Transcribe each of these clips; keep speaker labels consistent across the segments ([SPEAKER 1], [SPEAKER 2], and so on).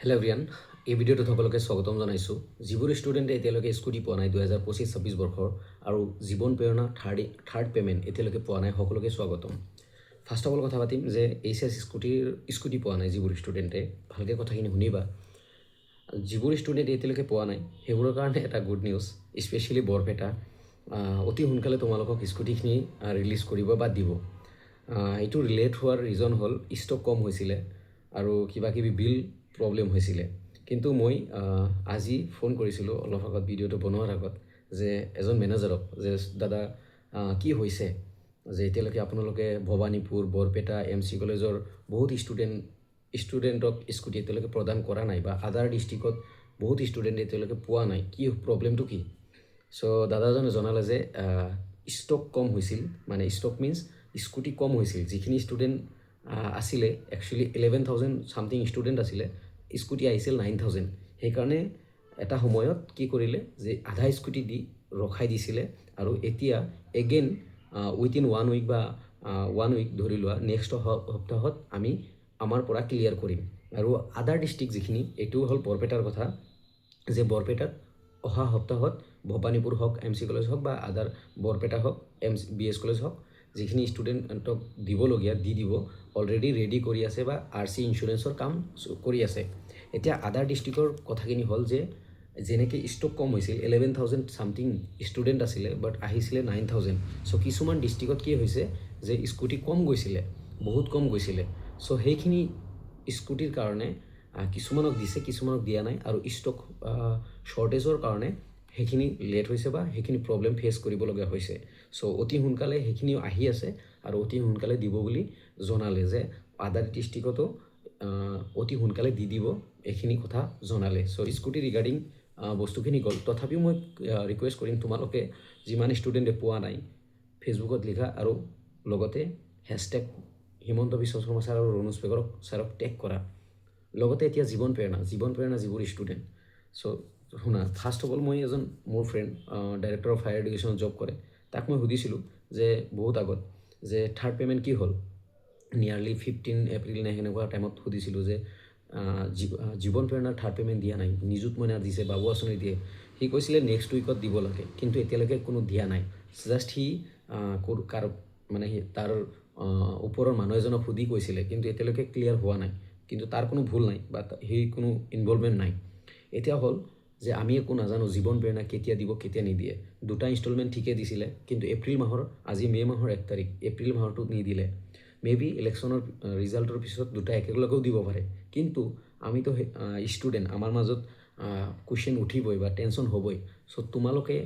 [SPEAKER 1] Hello' everyone, এই ভিডিঅ'টোত সকলোকে স্বাগতম জনাইছোঁ। যিবোৰ ষ্টুডেণ্টে এতিয়ালৈকে স্কুটি পোৱা নাই 2025-26 বৰ্ষৰ আৰু জীৱন প্ৰেৰণা থাৰ্ড পে'মেণ্ট এতিয়ালৈকে পোৱা নাই, সকলোকে স্বাগতম। ফাৰ্ষ্ট অফ অল কথা পাতিম যে এইচএছ স্কুটি পোৱা নাই যিবোৰ ষ্টুডেণ্টে, ভালকৈ কথাখিনি শুনিবা। যিবোৰ ষ্টুডেণ্টে এতিয়ালৈকে পোৱা নাই সেইবোৰৰ কাৰণে এটা গুড নিউজ, স্পেচিয়েলি বৰপেটা অতি সোনকালে তোমালোকক স্কুটিখিনি ৰিলিজ কৰিব বা দিব। এইটো ৰিলেট হোৱাৰ ৰিজন হ'ল ষ্টক কম হৈছিলে আৰু কিবাকিবি বিল প্ৰব্লেম হৈছিলে। কিন্তু মই আজি ফোন কৰিছিলোঁ অলপ আগত ভিডিঅ'টো বনোৱাৰ আগত যে এজন মেনেজাৰক যে দাদা কি হৈছে যে এতিয়ালৈকে আপোনালোকে ভৱানীপুৰ, বৰপেটা, MC কলেজৰ বহুত ষ্টুডেণ্টক স্কুটি এতিয়ালৈকে প্ৰদান কৰা নাই বা আদাৰ ডিষ্ট্ৰিক্টত বহুত ষ্টুডেণ্টে এতিয়ালৈকে পোৱা নাই, কি প্ৰব্লেমটো কি? চ' দাদাজনে জনালে যে ষ্টক কম হৈছিল, মানে ষ্টক মিনছ স্কুটি কম হৈছিল। যিখিনি ষ্টুডেণ্ট আছিলে একচুৱেলি 11,000 ছামথিং ষ্টুডেণ্ট আছিলে, স্কুটি আহিছিল 9,000। সেইকাৰণে এটা সময়ত কি কৰিলে যে আধা স্কুটি দি ৰখাই দিছিলে আৰু এতিয়া এগেইন উইথিন 1 উইক বা 1 উইক ধৰি লোৱা নেক্সট সপ্তাহত আমি আমাৰ পৰা ক্লিয়াৰ কৰিম। আৰু আদাৰ ডিষ্ট্ৰিক্ট যিখিনি, এইটো হ'ল বৰপেটাৰ কথা, যে বৰপেটাত অহা সপ্তাহত ভৱানীপুৰ হওক, MC কলেজ হওক বা আদাৰ বৰপেটা হওক, BS কলেজ হওক, যিখিনি ষ্টুডেণ্টক দিবলগীয়া দি দিব, অলৰেডি ৰেডি কৰি আছে বা RC ইঞ্চুৰেঞ্চৰ কাম কৰি আছে। এতিয়া আদাৰ ডিষ্ট্ৰিক্টৰ কথাখিনি হ'ল যে যেনেকৈ ষ্টক কম হৈছিল, 11,000 ছামথিং ষ্টুডেণ্ট আছিলে বাট আহিছিলে 9,000। চ' কিছুমান ডিষ্ট্ৰিক্টত কি হৈছে যে স্কুটি কম গৈছিলে, বহুত কম গৈছিলে। চ' সেইখিনি স্কুটিৰ কাৰণে কিছুমানক দিছে, কিছুমানক দিয়া নাই, আৰু ষ্টক শ্বৰ্টেজৰ কাৰণে সেইখিনি লেট হৈছে বা সেইখিনি প্ৰব্লেম ফেচ কৰিবলগীয়া হৈছে। চ' অতি সোনকালে সেইখিনিও আহি আছে আৰু অতি সোনকালে দিব বুলি জনালে, যে আদাৰ ডিষ্ট্ৰিক্টতো অতি সোনকালে দি দিব, এইখিনি কথা জনালে। চ' স্কুটি ৰিগাৰ্ডিং বস্তুখিনি গ'ল। তথাপিও মই ৰিকুৱেষ্ট কৰিম তোমালোকে যিমান ষ্টুডেণ্টে পোৱা নাই ফেচবুকত লিখা আৰু লগতে হেছটেগ হিমন্ত বিশ্ব শৰ্মা ছাৰ আৰু ৰণোজ পেগুৰ ছাৰক টেগ কৰা। লগতে এতিয়া জীৱন প্ৰেৰণা যিবোৰ ষ্টুডেণ্ট, চ' শুনা, ফাৰ্ষ্ট অফ অল মই এজন মোৰ ফ্ৰেণ্ড ডাইৰেক্টৰ অফ হায়াৰ এডুকেশ্যনত জব কৰে, তাক মই সুধিছিলোঁ যে বহুত আগত যে থাৰ্ড পে'মেণ্ট কি হ'ল, নিয়াৰলি 15 এপ্ৰিল নে সেনেকুৱা টাইমত সুধিছিলোঁ যে জীৱন প্ৰেৰণাৰ থাৰ্ড পে'মেণ্ট দিয়া নাই, নিযুত মইনা দিছে, বাবু আঁচনি দিয়ে। সি কৈছিলে নেক্সট উইকত দিব লাগে, কিন্তু এতিয়ালৈকে কোনো দিয়া নাই। জাষ্ট সি মানে তাৰ ওপৰৰ মানুহ এজনক সুধি কৈছিলে, কিন্তু এতিয়ালৈকে ক্লিয়াৰ হোৱা নাই। কিন্তু তাৰ কোনো ভুল নাই বা সেই কোনো ইনভলভমেণ্ট নাই। এতিয়া হ'ল যে আমি একো নাজানো জীৱন প্ৰেৰণা কেতিয়া দিব কেতিয়া নিদিয়ে। 2টা ইনষ্টলমেণ্ট ঠিকে দিছিলে, কিন্তু এপ্ৰিল মাহৰ, আজি মে' মাহৰ 1 তাৰিখ, এপ্ৰিল মাহৰটোত নিদিলে। মেবি ইলেকশ্যনৰ ৰিজাল্টৰ পিছত 2টা একেলগেও দিব পাৰে। কিন্তু আমিতো ষ্টুডেণ্ট, আমাৰ মাজত কুৱেশ্যন উঠিবই বা টেনশ্যন হ'বই। চ' তোমালোকে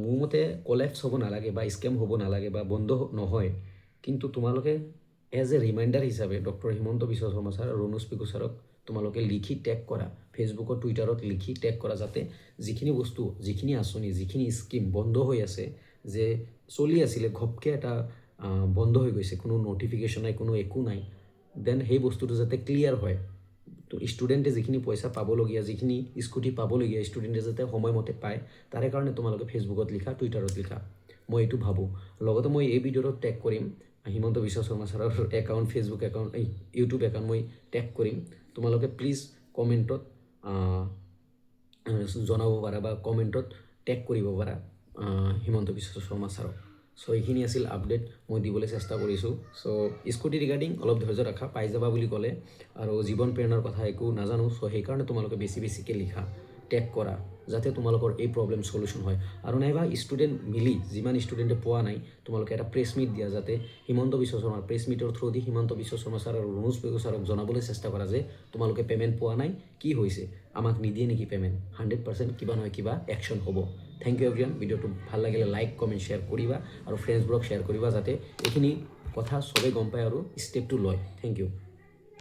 [SPEAKER 1] মোৰ মতে কলেপছ হ'ব নালাগে বা স্কেম হ'ব নালাগে বা বন্ধ নহয়, কিন্তু তোমালোকে এজ এ ৰিমাইণ্ডাৰ হিচাপে ডক্টৰ হিমন্ত বিশ্ব শৰ্মা ছাৰ আৰু ৰণোজ পেগু ছাৰক তোমালোকে লিখি টেগ কৰা, ফেচবুকত টুইটাৰত লিখি টেগ কৰা, যাতে যিখিনি বস্তু, যিখিনি আঁচনি, যিখিনি স্কিম বন্ধ হৈ আছে, যে চলি আছিলে, ঘপকৈ এটা বন্ধ হৈ গৈছে, কোনো নটিফিকেশ্যন নাই, কোনো একো নাই, দেন সেই বস্তুটো যাতে ক্লিয়াৰ হয়। তো ষ্টুডেণ্টে যিখিনি পইচা পাবলগীয়া, যিখিনি স্কুটি পাবলগীয়া ষ্টুডেণ্টে যাতে সময়মতে পায়, তাৰে কাৰণে তোমালোকে ফেচবুকত লিখা, টুইটাৰত লিখা, মই এইটো ভাবোঁ। লগতে মই এই ভিডিঅ'টোত টেগ কৰিম হিমন্ত বিশ্ব শৰ্মা ছাৰৰ account, Facebook account, YouTube account মই টেগ কৰিম। তোমালোকে প্লিজ কমেণ্টত জনাব পাৰা বা কমেণ্টত টেগ কৰিব পাৰা হিমন্ত বিশ্ব শৰ্মা ছাৰক। চ' এইখিনি আছিল আপডেট, মই দিবলৈ চেষ্টা কৰিছোঁ। চ' স্কুটি ৰিগাৰ্ডিং অলপ ধৈৰ্য ৰাখা, পাই যাবা বুলি ক'লে, আৰু জীৱন প্ৰেৰণাৰ কথা একো নাজানো। চ' সেইকাৰণে তোমালোকে বেছিকৈ লিখা, টেগ কৰা, যাতে তোমালোকৰ এই প্ৰব্লেম চলিউশ্যন হয়। আৰু নাইবা ষ্টুডেণ্ট মিলি যিমান ষ্টুডেণ্টে পোৱা নাই, তোমালোকে এটা প্ৰেছ মিট দিয়া, যাতে হিমন্ত বিশ্ব শৰ্মাৰ প্ৰেছ মিটৰ থ্ৰু দি হিমন্ত বিশ্ব শৰ্মা ছাৰ আৰু ৰণোজ পেগু ছাৰক জনাবলৈ চেষ্টা কৰা যে তোমালোকে পে'মেণ্ট পোৱা নাই, কি হৈছে, আমাক নিদিয়ে নেকি পে'মেণ্ট, 100% কিবা নহয় কিবা একশ্যন হ'ব। Thank you everyone. ভিডিঅ'টো ভাল লাগিলে লাইক, কমেণ্ট, শ্বেয়াৰ কৰিবা আৰু ফ্ৰেণ্ডছবোৰক শ্বেয়াৰ কৰিবা, যাতে এইখিনি কথা চবেই গম পায় আৰু ষ্টেপটো লয়। Thank U.